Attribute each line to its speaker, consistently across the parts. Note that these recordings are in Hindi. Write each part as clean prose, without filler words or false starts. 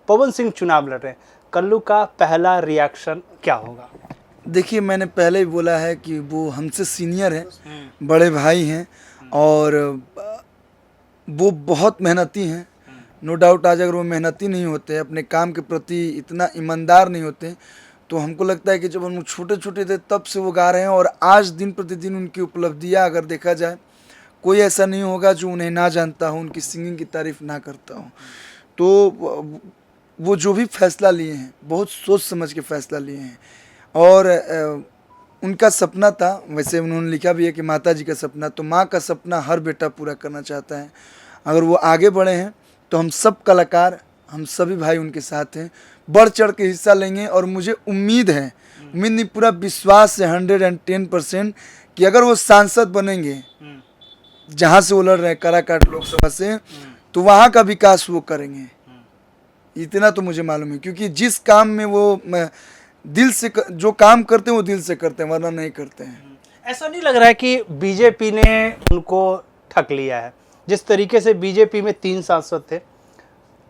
Speaker 1: पवन सिंह चुनाव लड़ रहे हैं, कल्लू का पहला रिएक्शन क्या होगा?
Speaker 2: देखिए, मैंने पहले ही बोला है कि वो हमसे सीनियर हैं, बड़े भाई हैं और वो बहुत मेहनती हैं। नो डाउट, आज अगर वो मेहनती नहीं होते, अपने काम के प्रति इतना ईमानदार नहीं होते, तो हमको लगता है कि जब हम लोग छोटे छोटे थे तब से वो गा रहे हैं। और आज दिन प्रतिदिन उनकी उपलब्धियां अगर देखा जाए, कोई ऐसा नहीं होगा जो उन्हें ना जानता हो, उनकी सिंगिंग की तारीफ ना करता हो। तो वो जो भी फैसला लिए हैं, बहुत सोच समझ के फैसला लिए हैं। और उनका सपना था, वैसे उन्होंने लिखा भी है कि माता जी का सपना, तो माँ का सपना हर बेटा पूरा करना चाहता है। अगर वो आगे बढ़े हैं तो हम सब कलाकार, हम सभी भाई उनके साथ हैं, बढ़ चढ़ के हिस्सा लेंगे। और मुझे उम्मीद है, उम्मीद नहीं, पूरा विश्वास है 110% कि अगर वो सांसद बनेंगे जहाँ से वो लड़ रहे हैं, काराकाट लोकसभा से, तो वहाँ का विकास वो करेंगे। इतना तो मुझे मालूम है, क्योंकि जिस काम में वो दिल से जो काम करते हैं वो दिल से करते हैं, वरना नहीं करते हैं।
Speaker 1: ऐसा नहीं लग रहा है कि बीजेपी ने उनको ठग लिया है? जिस तरीके से बीजेपी में 3 सांसद थे,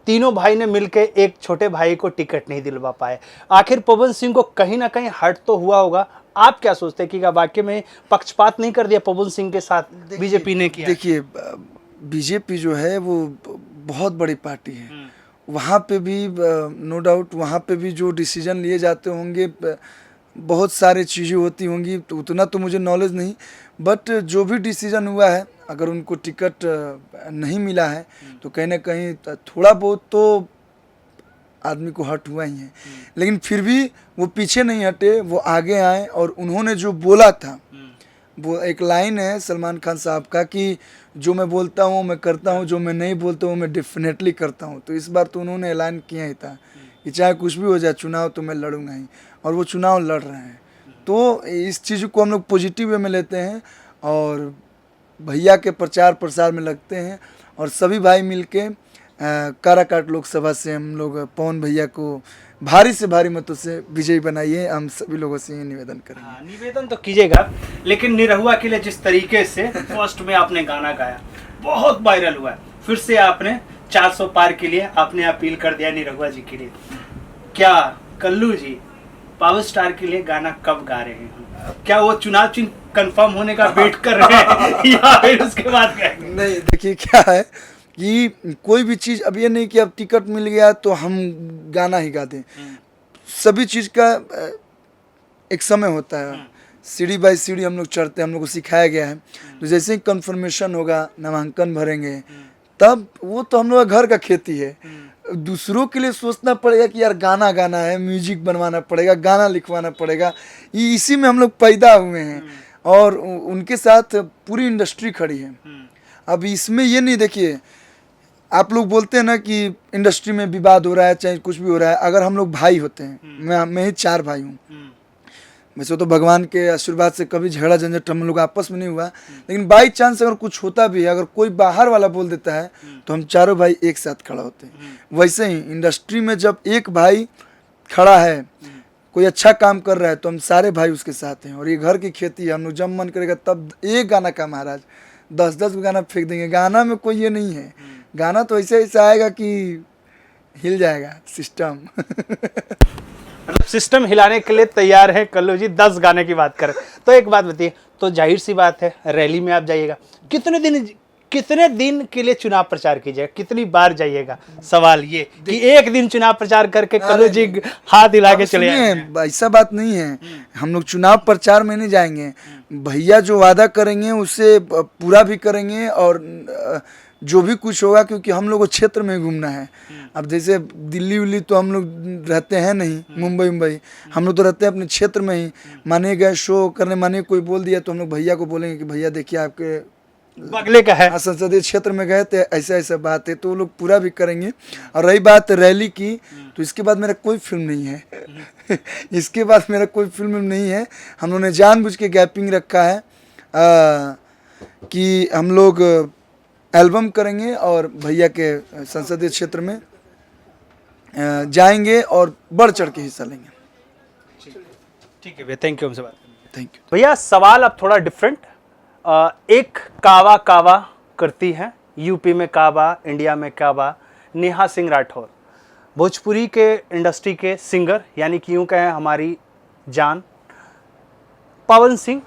Speaker 1: तीनों भाई ने मिलकर एक छोटे भाई को टिकट नहीं दिलवा पाए। आखिर पवन सिंह को कहीं ना कहीं हर्ट तो हुआ होगा। आप क्या सोचते हैं कि वाकई में पक्षपात नहीं कर दिया पवन सिंह के साथ बीजेपी ने किया?
Speaker 2: देखिए, बीजेपी जो है वो बहुत बड़ी पार्टी है। वहाँ पे भी नो डाउट, वहाँ पे भी जो डिसीजन लिए जाते होंगे, बहुत सारी चीज़ें होती होंगी, तो उतना तो मुझे नॉलेज नहीं। बट जो भी डिसीजन हुआ है, अगर उनको टिकट नहीं मिला है तो कहीं ना कहीं थोड़ा बहुत तो आदमी को हर्ट हुआ ही है। लेकिन फिर भी वो पीछे नहीं हटे, वो आगे आए और उन्होंने जो बोला था, वो एक लाइन है सलमान खान साहब का कि जो मैं बोलता हूँ मैं करता हूँ, जो मैं नहीं बोलता हूँ मैं डेफिनेटली करता हूँ। तो इस बार तो उन्होंने ऐलान किया ही था कि चाहे कुछ भी हो जाए, चुनाव तो मैं लड़ूंगा ही, और वो चुनाव लड़ रहे हैं। तो इस चीज़ को हम लोग पॉजिटिव वे में लेते हैं और भैया के प्रचार प्रसार में लगते हैं। और सभी भाई मिलके काराकाट लोकसभा से हम लोग पवन भैया को भारी से भारी मतों से विजयी बनाइए, हम सभी लोगों से ये निवेदन करेंगे।
Speaker 1: निवेदन तो कीजिएगा, लेकिन निरहुआ के लिए जिस तरीके से फर्स्ट में आपने गाना गाया, बहुत वायरल हुआ है। फिर से आपने 400 पार के लिए आपने अपील कर दिया निरहुआ जी के लिए। क्या कल्लू जी पावर स्टार के लिए गाना कब गा रहे हैं? क्या वो चुनाव चिन्ह कंफर्म होने का वेट कर रहे हैं या फिर उसके बाद गाएंगे?
Speaker 2: नहीं, देखिए क्या है कि कोई भी चीज़ अब ये नहीं कि अब टिकट मिल गया तो हम गाना ही गा दें। सभी चीज़ का एक समय होता है, सीढ़ी बाई सीढ़ी हम लोग चढ़ते हैं, हम लोग को सिखाया गया है। तो जैसे ही कंफर्मेशन होगा, नामांकन भरेंगे, तब वो तो हम लोग का घर का खेती है। दूसरों के लिए सोचना पड़ेगा कि यार गाना गाना है, म्यूजिक बनवाना पड़ेगा, गाना लिखवाना पड़ेगा, इसी में हम लोग पैदा हुए हैं और उनके साथ पूरी इंडस्ट्री खड़ी है। अब इसमें ये नहीं, देखिए आप लोग बोलते हैं ना कि इंडस्ट्री में विवाद हो रहा है, चाहे कुछ भी हो रहा है, अगर हम लोग भाई होते हैं, मैं ही 4 भाई हूँ, वैसे तो भगवान के आशीर्वाद से कभी झगड़ा झंझट हम लोग आपस में नहीं हुआ, लेकिन बाई चांस अगर कुछ होता भी है, अगर कोई बाहर वाला बोल देता है तो हम चारों भाई एक साथ खड़ा होते हैं। वैसे ही इंडस्ट्री में जब एक भाई खड़ा है, कोई अच्छा काम कर रहा है, तो हम सारे भाई उसके साथ हैं। और ये घर की खेती है, हम लोग जब मन करेगा तब एक गाना का महाराज 10-10 गाना फेंक देंगे। गाना में कोई ये नहीं है, गाना तो ऐसे ऐसे आएगा कि हिल जाएगा सिस्टम।
Speaker 1: मतलब सिस्टम हिलाने के लिए तैयार है कल्लू जी। 10 गाने की बात करें तो एक बात बताइए, तो जाहिर सी बात है रैली में आप जाइएगा, कितने दिन के लिए चुनाव प्रचार कीजिएगा, कितनी बार जाइएगा? सवाल ये कि एक दिन चुनाव प्रचार करके कल्लू जी हाथ हिला के चले जाएंगे।
Speaker 2: ऐसा बात नहीं है, हम लोग चुनाव प्रचार में नहीं जाएंगे। भैया जो वादा करेंगे उससे पूरा भी करेंगे और जो भी कुछ होगा, क्योंकि हम लोग को क्षेत्र में घूमना है। अब जैसे दिल्ली उल्ली तो हम लोग रहते हैं नहीं, मुंबई, हम लोग तो रहते हैं अपने क्षेत्र में ही। माने गए शो करने, माने कोई बोल दिया तो हम लोग भैया को बोलेंगे कि भैया देखिए आपके
Speaker 1: बगले का है,
Speaker 2: संसदीय क्षेत्र में गए थे, ऐसा ऐसा बात है, तो वो लोग पूरा भी करेंगे। और रही बात रैली की, तो इसके बाद मेरा कोई फिल्म नहीं है। इसके बाद मेरा कोई फिल्म नहीं है। हम लोगों ने जानबूझ के गैपिंग रखा है कि हम लोग एल्बम करेंगे और भैया के संसदीय क्षेत्र में जाएंगे और बढ़ चढ़ के हिस्सा लेंगे।
Speaker 1: ठीक है भैया, थैंक यू हमसे बात करने के लिए।
Speaker 2: थैंक यू
Speaker 1: भैया। सवाल अब थोड़ा डिफरेंट, एक कावा कावा करती है, यूपी में काबा, इंडिया में काबा, नेहा सिंह राठौर। भोजपुरी के इंडस्ट्री के सिंगर, यानी कि यूँ कहें हमारी जान, पवन सिंह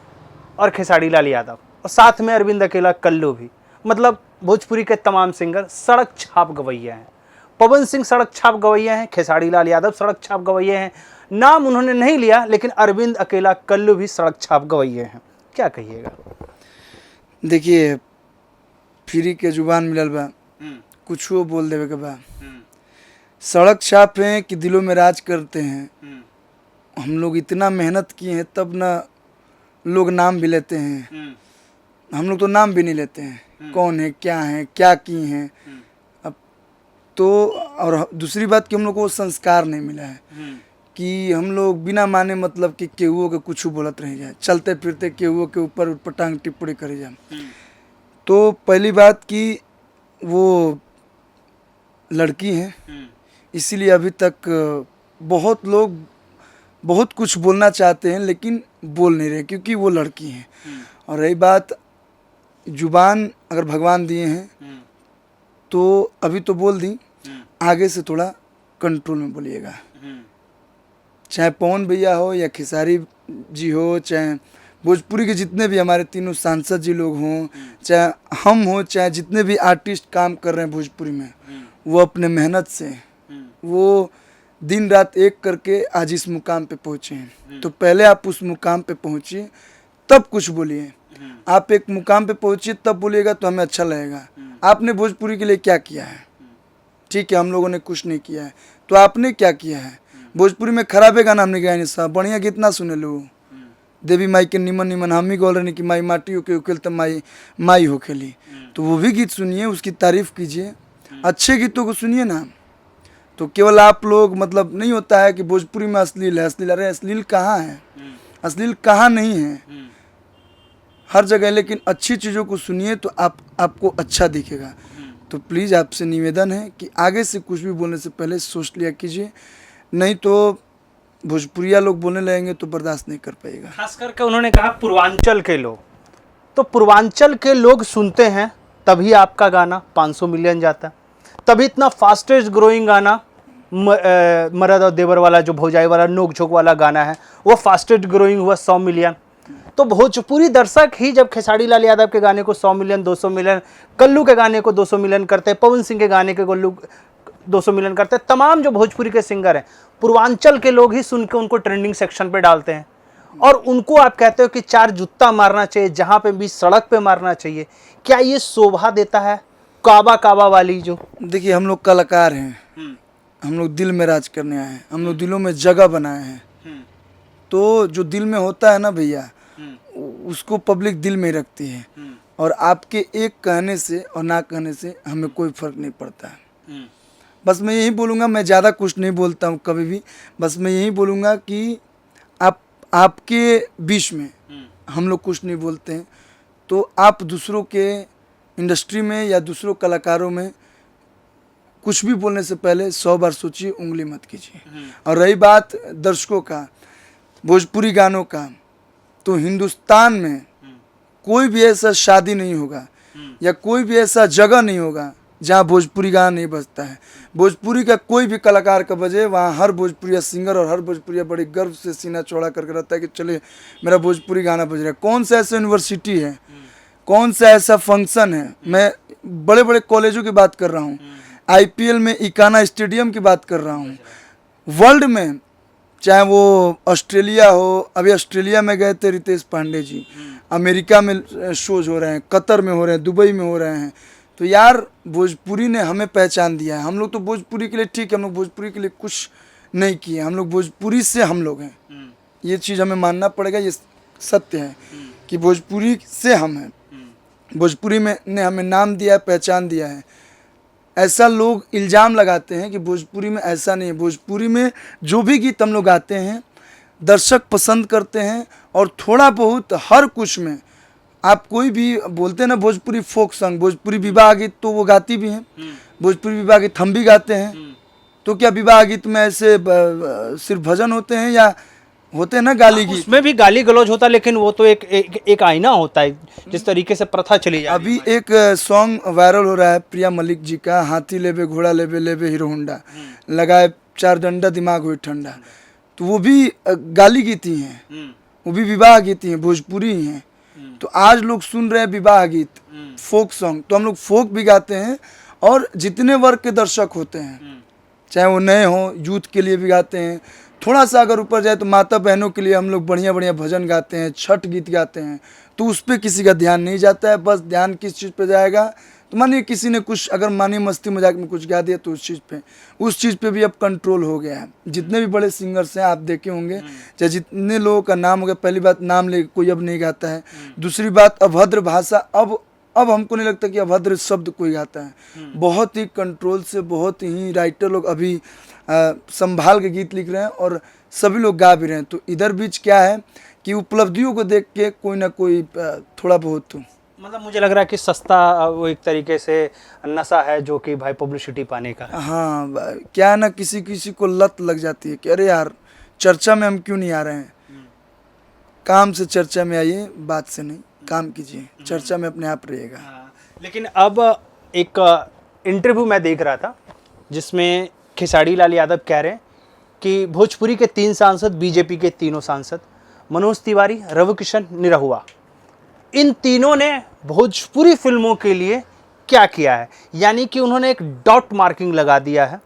Speaker 1: और खेसारी लाल यादव, और साथ में अरविंद अकेला कल्लू भी। मतलब भोजपुरी के तमाम सिंगर सड़क छाप गवैया हैं। पवन सिंह सड़क छाप गवैया हैं, खेसारी लाल यादव सड़क छाप गवैया हैं। नाम उन्होंने नहीं लिया, लेकिन अरविंद अकेला कल्लू भी सड़क छाप गवैया हैं। क्या कहिएगा?
Speaker 2: देखिए, फ्री के जुबान मिलल बा, कुछ वो बोल देवे के बा। सड़क छाप हैं कि दिलों में राज करते हैं। हम लोग इतना मेहनत किए हैं तब ना लोग नाम भी लेते हैं। हम लोग तो नाम भी नहीं लेते हैं, कौन है, क्या की हैं। अब तो और दूसरी बात कि हम लोग को वो संस्कार नहीं मिला है कि हम लोग बिना माने मतलब कि केहुओं के कुछ बोलत रह जाए, चलते फिरते केहुओं के ऊपर पटांग टिप्पणी करे जाए। तो पहली बात कि वो लड़की है, इसीलिए अभी तक बहुत लोग बहुत कुछ बोलना चाहते हैं लेकिन बोल नहीं रहे, क्योंकि वो लड़की हैं। और रही बात जुबान, अगर भगवान दिए हैं तो अभी तो बोल दी, आगे से थोड़ा कंट्रोल में बोलिएगा। चाहे पवन भैया हो या खेसारी जी हो, चाहे भोजपुरी के जितने भी हमारे तीनों सांसद जी लोग हों, चाहे हम हो, चाहे जितने भी आर्टिस्ट काम कर रहे हैं भोजपुरी में, वो अपने मेहनत से वो दिन रात एक करके आज इस मुकाम पे पहुँचे हैं। तो पहले आप उस मुकाम पे पहुँचिए, तब कुछ बोलिए। आप एक मुकाम पे पहुँचिए तब बोलिएगा तो हमें अच्छा लगेगा। आपने भोजपुरी के लिए क्या किया है? ठीक है, हम लोगों ने कुछ नहीं किया है, तो आपने क्या किया है? भोजपुरी में खराबे गाना हमने गाया नहीं साहब, बढ़िया गीत ना सुने लो। देवी माई के निमन निमन हम ही बोल रहे कि माई माटी होके उकेल तो माई माई हो खेली, तो वो भी गीत सुनिए, उसकी तारीफ कीजिए, अच्छे गीतों को सुनिए ना। तो केवल आप लोग मतलब नहीं होता है कि भोजपुरी में अश्लील है, अश्लील, अरे अश्लील कहाँ है, अश्लील कहाँ नहीं है, हर जगह। लेकिन अच्छी चीज़ों को सुनिए तो आपको अच्छा दिखेगा। तो प्लीज़ आपसे निवेदन है कि आगे से कुछ भी बोलने से पहले सोच लिया कीजिए, नहीं तो भोजपुरिया लोग बोलने लगेंगे तो बर्दाश्त नहीं कर पाएगा।
Speaker 1: खास करके उन्होंने कहा पूर्वांचल के लोग, तो पूर्वांचल के लोग सुनते हैं तभी आपका गाना 500 मिलियन जाता है, तभी इतना फास्टेस्ट ग्रोइंग गाना मरद और देवर वाला जो भौजाई वाला नोक झोंक वाला गाना है वो फास्टेस्ट ग्रोइंग हुआ 100 मिलियन। तो भोजपुरी दर्शक ही जब खेसारी लाल यादव के गाने को 100 मिलियन, 200 मिलियन, कल्लू के गाने को 200 मिलियन करते हैं, पवन सिंह के गाने के कल्लू 200 मिलियन करते हैं, तमाम जो भोजपुरी के सिंगर हैं पूर्वांचल के लोग ही सुन के उनको ट्रेंडिंग सेक्शन पे डालते हैं। और उनको आप कहते हो कि 4 जूता मारना चाहिए, जहाँ पे भी सड़क पे मारना चाहिए। क्या ये शोभा देता है? काबा काबा वाली जो, देखिए हम लोग कलाकार हैं, हम लोग दिल में राज करने आए हैं, हम लोग दिलों में जगह बनाए हैं। तो जो दिल में होता है ना भैया, उसको पब्लिक दिल में रखती है। और आपके एक कहने से और ना कहने से हमें कोई फर्क नहीं पड़ता है। बस मैं यही बोलूँगा, मैं ज़्यादा कुछ नहीं बोलता हूँ कभी भी, बस मैं यही बोलूँगा कि आपके बीच में हम लोग कुछ नहीं बोलते हैं, तो आप दूसरों के इंडस्ट्री में या दूसरों कलाकारों में कुछ भी बोलने से पहले 100 बार सोचिए, उंगली मत कीजिए। और रही बात दर्शकों का, भोजपुरी गानों का, तो हिंदुस्तान में कोई भी ऐसा शादी नहीं होगा या कोई भी ऐसा जगह नहीं होगा जहाँ भोजपुरी गाना नहीं बजता है। भोजपुरी का कोई भी कलाकार का बजे, वहाँ हर भोजपुरिया सिंगर और हर भोजपुरिया बड़ी गर्व से सीना चौड़ा करके रहता है कि चले मेरा भोजपुरी गाना बज रहा है। कौन सा ऐसा यूनिवर्सिटी है, कौन सा ऐसा फंक्शन है, मैं बड़े बड़े कॉलेजों की बात कर रहा हूँ, IPL में इकाना स्टेडियम की बात कर रहा हूँ, वर्ल्ड में, चाहे वो ऑस्ट्रेलिया हो, अभी ऑस्ट्रेलिया में गए थे रितेश पांडे जी, अमेरिका में शोज हो रहे हैं, कतर में हो रहे हैं, दुबई में हो रहे हैं। तो यार भोजपुरी ने हमें पहचान दिया है। हम लोग तो भोजपुरी के लिए, ठीक है, हम लोग भोजपुरी के लिए कुछ नहीं किए, हम लोग भोजपुरी से हम लोग हैं, ये चीज़ हमें मानना पड़ेगा। ये सत्य है कि भोजपुरी से हम हैं, भोजपुरी में ने हमें नाम दिया है, पहचान दिया है। ऐसा लोग इल्ज़ाम लगाते हैं कि भोजपुरी में ऐसा नहीं है। भोजपुरी में जो भी गीत हम लोग गाते हैं दर्शक पसंद करते हैं, और थोड़ा बहुत हर कुछ में आप कोई भी बोलते हैं ना भोजपुरी फोक सॉन्ग, भोजपुरी विवाह गीत, तो वो गाती भी हैं, भोजपुरी विवाह गीत हम भी गाते हैं। तो क्या विवाह गीत में ऐसे सिर्फ भजन होते हैं या
Speaker 2: होते हैं ना गाली गीत,
Speaker 1: उसमें भी गाली गलौज होता है, लेकिन वो तो एक आईना होता है, जिस तरीके से प्रथा चली जा रही
Speaker 2: अभी एक सॉन्ग वायरल हो रहा है प्रिया मलिक जी का, हाथी लेबे घोड़ा लेबे लेबे हीरो होंडा, लगाए 4 डंडा दिमाग हुई ठंडा। तो वो भी गाली गीत ही हैं,
Speaker 1: है।
Speaker 2: वो भी विवाह गीत ही हैं, भोजपुरी ही हैं। तो आज लोग सुन रहे हैं विवाह गीत, फोक सॉन्ग, तो हम लोग फोक भी गाते हैं। और जितने वर्ग के दर्शक होते हैं, चाहे वो नए हों, यूथ के लिए भी गाते हैं। थोड़ा सा अगर ऊपर जाए तो माता बहनों के लिए हम लोग बढ़िया बढ़िया भजन गाते हैं, छठ गीत गाते हैं। तो उस पर किसी का ध्यान नहीं जाता है, बस ध्यान किस चीज़ पे जाएगा। तो मानिए किसी ने कुछ अगर मानिए मस्ती मजाक में कुछ गा दिया तो उस चीज़ पे भी अब कंट्रोल हो गया है। जितने भी बड़े सिंगर्स हैं आप देखे होंगे, चाहे जितने लोगों का नाम हो गया, पहली बात नाम ले कोई अब नहीं गाता है। दूसरी बात अभद्र भाषा अब हमको नहीं लगता कि अभद्र शब्द कोई गाता है। बहुत ही कंट्रोल से बहुत ही राइटर लोग अभी संभाल के गीत लिख रहे हैं और सभी लोग गा भी रहे हैं। तो इधर बीच क्या है कि उपलब्धियों को देख के कोई ना कोई थोड़ा बहुत,
Speaker 1: मतलब मुझे लग रहा है कि सस्ता वो एक तरीके से नशा है जो कि भाई पब्लिसिटी पाने का।
Speaker 2: हाँ क्या है ना, किसी किसी को लत लग जाती है कि अरे यार चर्चा में हम क्यों नहीं आ रहे हैं। काम से चर्चा में आइए, बात से नहीं। काम कीजिए, चर्चा में अपने आप रहिएगा।
Speaker 1: लेकिन अब एक इंटरव्यू मैं देख रहा था जिसमें खेसारी लाल यादव कह रहे हैं कि भोजपुरी के 3 सांसद, बीजेपी के तीनों सांसद, मनोज तिवारी, रविकिशन, निरहुआ, इन तीनों ने भोजपुरी फिल्मों के लिए क्या किया है। यानी कि उन्होंने एक डॉट मार्किंग लगा दिया है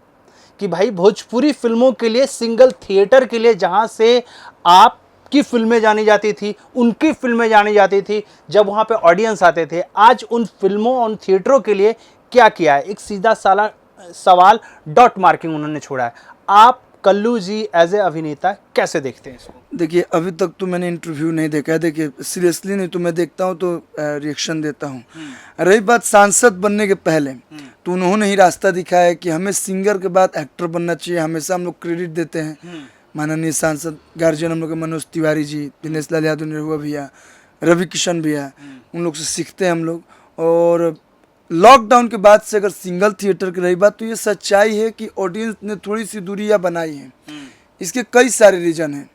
Speaker 1: कि भाई भोजपुरी फिल्मों के लिए, सिंगल थिएटर के लिए, जहां से आपकी फिल्में जानी जाती थी, उनकी फिल्में जानी जाती थी, जब वहां पे ऑडियंस आते थे, आज उन फिल्मों, उन थिएटरों के लिए क्या किया है। एक सीधा साला सवाल, डॉट मार्किंग उन्होंने छोड़ा है। आप कल्लू जी एज ए अभिनेता कैसे देखते हैं इसको?
Speaker 2: देखिए अभी तक तो मैंने इंटरव्यू नहीं देखा है। देखिए सीरियसली नहीं तो मैं देखता हूँ तो रिएक्शन देता हूँ। रही बात सांसद बनने के पहले, तो उन्होंने ही रास्ता दिखाया है कि हमें सिंगर के बाद एक्टर बनना चाहिए। हमेशा हम लोग क्रेडिट देते हैं माननीय सांसद गार्जियन हम लोग के मनोज तिवारी जी, दिनेश लाल यादव, निरहुआ भैया, रवि किशन भैया, उन लोग से सीखते हैं हम लोग। और लॉकडाउन के बाद से अगर सिंगल थिएटर की रही बात, तो ये सच्चाई है कि ऑडियंस ने थोड़ी सी दूरियां बनाई हैं। इसके कई सारे रीज़न हैं।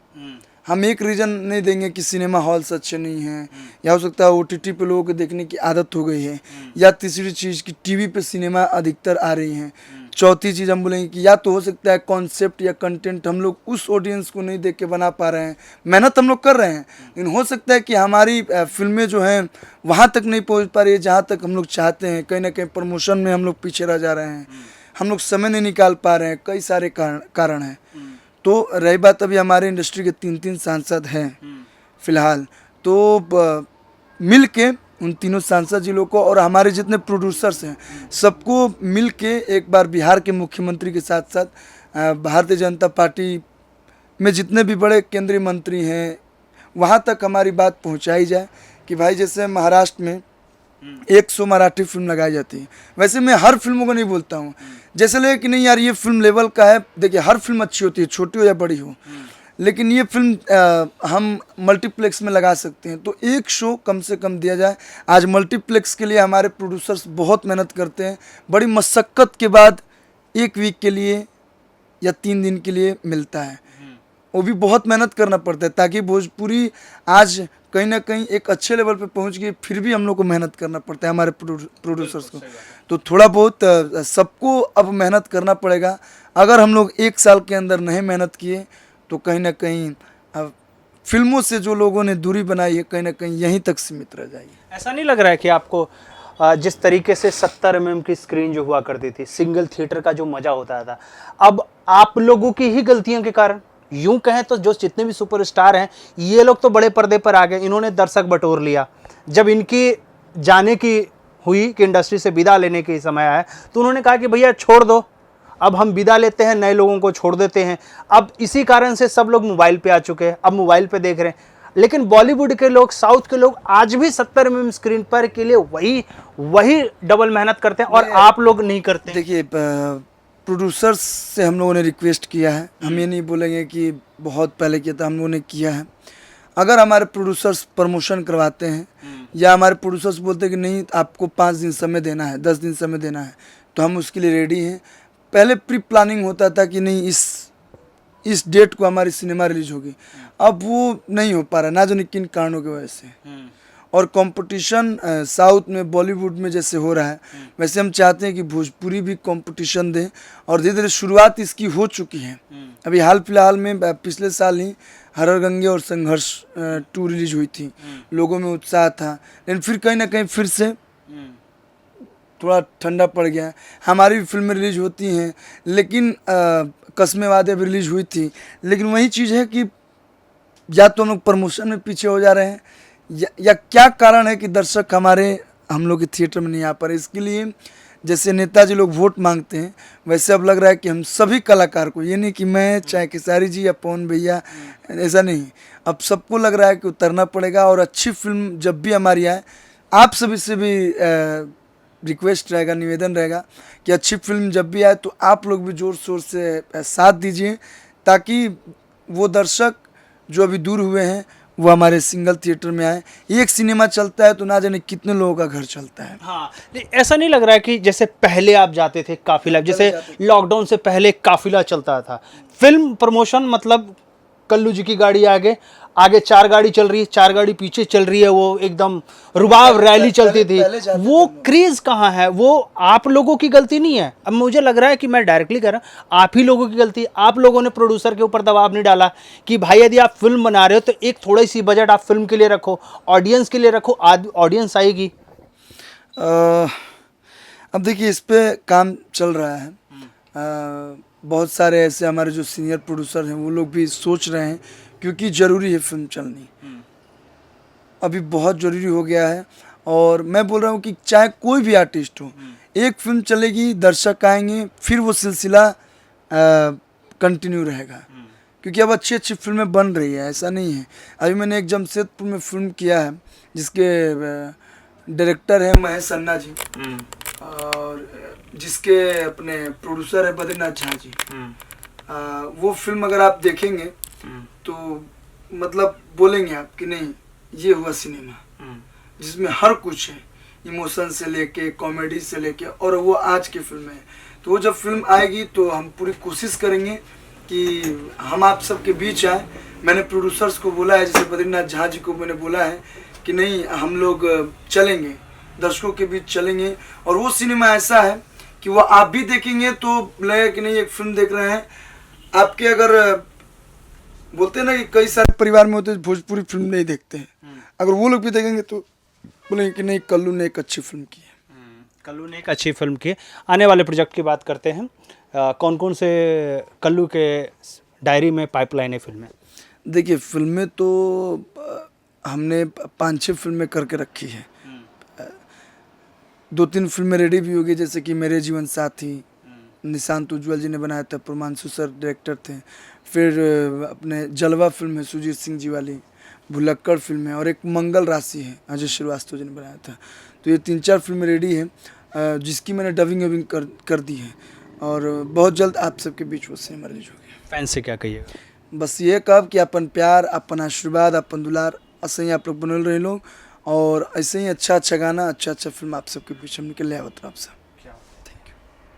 Speaker 2: हम एक रीज़न नहीं देंगे कि सिनेमा हॉल्स अच्छे नहीं हैं, या हो सकता है OTT पे लोगों को देखने की आदत हो गई है, या तीसरी चीज़ कि टीवी पे सिनेमा अधिकतर आ रही हैं। चौथी चीज़ हम बोलेंगे कि या तो हो सकता है कॉन्सेप्ट या कंटेंट हम लोग उस ऑडियंस को नहीं देख के बना पा रहे हैं। मेहनत हम लोग कर रहे हैं, लेकिन हो सकता है कि हमारी फिल्में जो हैं वहाँ तक नहीं पहुँच पा रही है जहाँ तक हम लोग चाहते हैं। कहीं ना कहीं प्रमोशन में हम लोग पीछे रह जा रहे हैं, हम लोग समय नहीं निकाल पा रहे हैं। कई सारे कारण हैं। तो रही बात अभी हमारे इंडस्ट्री के 3 सांसद हैं फिलहाल, तो मिल के उन तीनों सांसद जी लोग को और हमारे जितने प्रोड्यूसर्स हैं सबको मिल के एक बार बिहार के मुख्यमंत्री के साथ साथ भारतीय जनता पार्टी में जितने भी बड़े केंद्रीय मंत्री हैं वहाँ तक हमारी बात पहुँचाई जाए कि भाई जैसे महाराष्ट्र में 100 मराठी फिल्म लगाई जाती है, वैसे मैं हर फिल्मों को नहीं बोलता हूँ। जैसे लगे कि नहीं यार ये फिल्म लेवल का है, देखिए हर फिल्म अच्छी होती है, छोटी हो या बड़ी हो, लेकिन ये फिल्म हम मल्टीप्लेक्स में लगा सकते हैं, तो एक शो कम से कम दिया जाए। आज मल्टीप्लेक्स के लिए हमारे प्रोड्यूसर्स बहुत मेहनत करते हैं, बड़ी मशक्क़त के बाद 1 वीक के लिए या 3 दिन के लिए मिलता है। वो भी बहुत मेहनत करना पड़ता है ताकि भोजपुरी आज कहीं ना कहीं एक अच्छे लेवल पे पहुंच गई। फिर भी हम लोग को मेहनत करना पड़ता है हमारे प्रोड्यूसर्स को। तो थोड़ा बहुत सबको अब मेहनत करना पड़ेगा। अगर हम लोग 1 साल के अंदर नहीं मेहनत किए तो कहीं ना कहीं फिल्मों से जो लोगों ने दूरी बनाई है कहीं ना कहीं यहीं तक सीमित रह जाएगी।
Speaker 1: ऐसा नहीं लग रहा है कि आपको जिस तरीके से 70 mm की स्क्रीन जो हुआ करती थी, सिंगल थिएटर का जो मजा होता था, अब आप लोगों की ही गलतियों के कारण, यूं कहें तो जो जितने भी सुपरस्टार हैं ये लोग तो बड़े पर्दे पर आ गए, इन्होंने दर्शक बटोर लिया। जब इनकी जाने की हुई कि इंडस्ट्री से विदा लेने के समय आया तो उन्होंने कहा कि भैया छोड़ दो, अब हम विदा लेते हैं, नए लोगों को छोड़ देते हैं। अब इसी कारण से सब लोग मोबाइल पे आ चुके हैं, अब मोबाइल पे देख रहे हैं। लेकिन बॉलीवुड के लोग, साउथ के लोग आज भी 70 mm स्क्रीन पर के लिए वही डबल मेहनत करते हैं और आप लोग नहीं करते।
Speaker 2: देखिए प्रोड्यूसर्स से हम लोगों ने रिक्वेस्ट किया है, हम ये नहीं बोलेंगे कि बहुत पहले किया था, हम लोगों ने किया है। अगर हमारे प्रोड्यूसर्स प्रमोशन करवाते हैं या हमारे प्रोड्यूसर्स बोलते हैं कि नहीं आपको 5 दिन समय देना है, 10 दिन समय देना है, तो हम उसके लिए रेडी हैं। पहले प्री प्लानिंग होता था कि नहीं इस इस डेट को हमारी सिनेमा रिलीज होगी, अब वो नहीं हो पा रहा, ना जाने किन कारणों की वजह से। और कंपटीशन साउथ में बॉलीवुड में जैसे हो रहा है, वैसे हम चाहते हैं कि भोजपुरी भी कंपटीशन दें, और धीरे धीरे शुरुआत इसकी हो चुकी है। अभी हाल फिलहाल में पिछले साल ही हर हर गंगे और संघर्ष 2 रिलीज हुई थी, लोगों में उत्साह था, लेकिन फिर कहीं ना कहीं फिर से थोड़ा ठंडा पड़ गया। हमारी भी फिल्में रिलीज होती हैं, लेकिन कस्में वादे भी रिलीज हुई थी, लेकिन वही चीज़ है कि या तो हम लोग प्रमोशन में पीछे हो जा रहे हैं, या क्या कारण है कि दर्शक हम लोग के थिएटर में नहीं आ पा रहे। इसके लिए जैसे नेताजी लोग वोट मांगते हैं, वैसे अब लग रहा है कि हम सभी कलाकार को, ये नहीं कि मैं चाहे खेसारी जी या पवन भैया, ऐसा नहीं, अब सबको लग रहा है कि उतरना पड़ेगा। और अच्छी फिल्म जब भी हमारी आए, आप सभी से भी रिक्वेस्ट रहेगा, निवेदन रहेगा कि अच्छी फिल्म जब भी आए तो आप लोग भी ज़ोर शोर से साथ दीजिए, ताकि वो दर्शक जो अभी दूर हुए हैं वो हमारे सिंगल थिएटर में आए। एक सिनेमा चलता है तो ना जाने कितने लोगों का घर चलता है।
Speaker 1: हाँ, ऐसा नहीं लग रहा है कि जैसे पहले आप जाते थे काफिला, जैसे लॉकडाउन से पहले काफिला चलता था, फिल्म प्रमोशन मतलब कल्लू जी की गाड़ी आगे 4 गाड़ी चल रही है, 4 गाड़ी पीछे चल रही है, वो एकदम रुबाब रैली चलती थी, वो क्रेज कहाँ है? वो आप लोगों की गलती नहीं है। अब मुझे लग रहा है कि मैं डायरेक्टली कह रहा हूँ, आप ही लोगों की गलती है। आप लोगों ने प्रोड्यूसर के ऊपर दबाव नहीं डाला कि भाई यदि आप फिल्म बना रहे हो तो एक थोड़ी सी बजट आप फिल्म के लिए रखो, ऑडियंस के लिए रखो, ऑडियंस आएगी।
Speaker 2: अब देखिए, इस पे काम चल रहा है। बहुत सारे ऐसे हमारे जो सीनियर प्रोड्यूसर हैं वो लोग भी सोच रहे हैं, क्योंकि ज़रूरी है फिल्म चलनी, अभी बहुत ज़रूरी हो गया है। और मैं बोल रहा हूँ कि चाहे कोई भी आर्टिस्ट हो, एक फिल्म चलेगी, दर्शक आएंगे, फिर वो सिलसिला कंटिन्यू रहेगा, क्योंकि अब अच्छी अच्छी फिल्में बन रही है, ऐसा नहीं है। अभी मैंने एक जमशेदपुर में फिल्म किया है जिसके डायरेक्टर है महेश अन्ना जी, और जिसके अपने प्रोड्यूसर है बद्रीनाथ झा जी। वो फिल्म अगर आप देखेंगे तो मतलब बोलेंगे आप कि नहीं, ये हुआ सिनेमा, जिसमें हर कुछ है, इमोशन से लेके कॉमेडी से लेके, और वो आज की फिल्म है। तो वो जब फिल्म आएगी तो हम पूरी कोशिश करेंगे कि हम आप सबके बीच आए। मैंने प्रोड्यूसर्स को बोला है, जैसे बद्रीनाथ झा जी को मैंने बोला है कि नहीं, हम लोग चलेंगे, दर्शकों के बीच चलेंगे, और वो सिनेमा ऐसा है कि वो आप भी देखेंगे तो लगेगा कि नहीं एक फिल्म देख रहे हैं। आपके अगर बोलते हैं ना कि कई सारे परिवार में होते हैं भोजपुरी फिल्म नहीं देखते हैं, अगर वो लोग भी देखेंगे तो बोलेंगे कि नहीं, कल्लू ने एक अच्छी फिल्म की है।
Speaker 1: कल्लू ने एक अच्छी फिल्म की। आने वाले प्रोजेक्ट की बात करते हैं, कौन कौन से कल्लू के डायरी में पाइपलाइन है फिल्में?
Speaker 2: देखिए, फिल्में तो हमने 5-6 फिल्में करके रखी है। 2-3 फिल्में रेडी भी हो गई, जैसे कि मेरे जीवन साथी, निशांत उज्ज्वल जी ने बनाया था, प्रमांशु सर डायरेक्टर थे। फिर अपने जलवा फिल्म है सुजीत सिंह जी वाली, भुलक्कड़ फिल्म है, और एक मंगल राशि है अजय श्रीवास्तव जी ने बनाया था। तो ये 3-4 फिल्में रेडी है, जिसकी मैंने डबिंग कर दी है, और बहुत जल्द आप सबके बीच वो सिनेमा रिलीज होगी।
Speaker 1: फैंस से क्या कहिएगा?
Speaker 2: बस ये कब कि अपन प्यार, अपन आशीर्वाद, अपन दुलार, ऐसे ही आप लोग बनल रहे लोग, और ऐसे ही अच्छा गाना, अच्छा फिल्म आप सबके बीच हम निकल ले आवत आप सब।